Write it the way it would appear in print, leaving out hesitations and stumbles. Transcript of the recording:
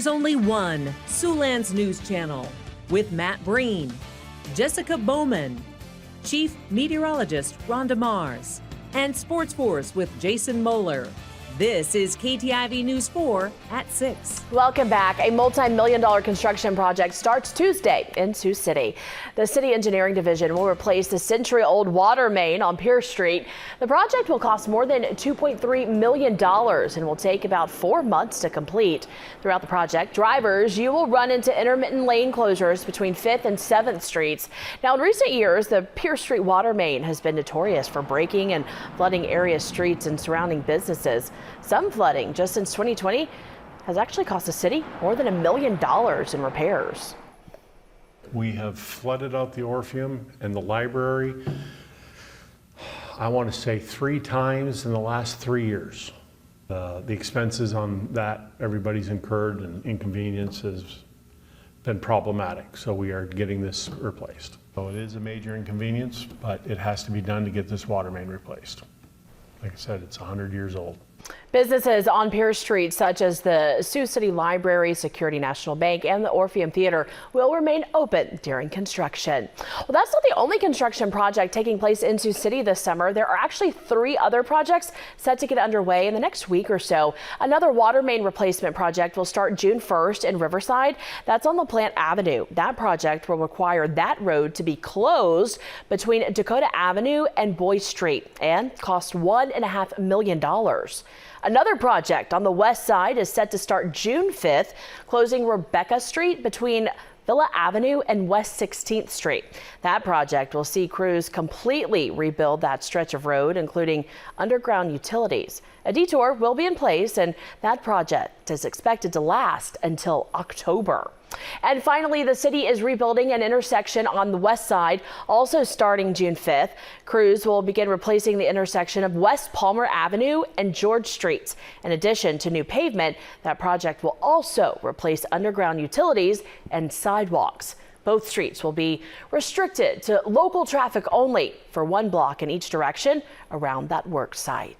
There's only one Siouxland's news channel with Matt Breen, Jessica Bowman, Chief Meteorologist Rhonda Mars, and Sports Force with Jason Moeller. This is KTIV News 4 at 6. Welcome back. A multi-million-dollar construction project starts Tuesday in Sioux City. The City Engineering Division will replace the century-old water main on Pierce Street. The project will cost more than $2.3 million and will take about 4 months to complete. Throughout the project, drivers, you will run into intermittent lane closures between 5th and 7th Streets. Now, in recent years, the Pierce Street water main has been notorious for breaking and flooding area streets and surrounding businesses. Some flooding just since 2020 has actually cost the city more than $1 million in repairs. We have flooded out the Orpheum and the library, I want to say 3 times in the last 3 years. The expenses on that everybody's incurred and inconvenience has been problematic, so we are getting this replaced. So it is a major inconvenience, but it has to be done to get this water main replaced. Like I said, it's 100 years old. Businesses on Pierce Street, such as the Sioux City Library, Security National Bank, and the Orpheum Theater, will remain open during construction. Well, that's not the only construction project taking place in Sioux City this summer. There are actually 3 other projects set to get underway in the next week or so. Another water main replacement project will start June 1st in Riverside. That's on LaPlante Avenue. That project will require that road to be closed between Dakota Avenue and Boyd Street and cost $1.5 million. Another project on the west side is set to start June 5th, closing Rebecca Street between Villa Avenue and West 16th Street. That project will see crews completely rebuild that stretch of road, including underground utilities. A detour will be in place, and that project is expected to last until October. And finally, the city is rebuilding an intersection on the west side, also starting June 5th. Crews will begin replacing the intersection of West Palmer Avenue and George Streets. In addition to new pavement, that project will also replace underground utilities and sidewalks. Both streets will be restricted to local traffic only for 1 block in each direction around that work site.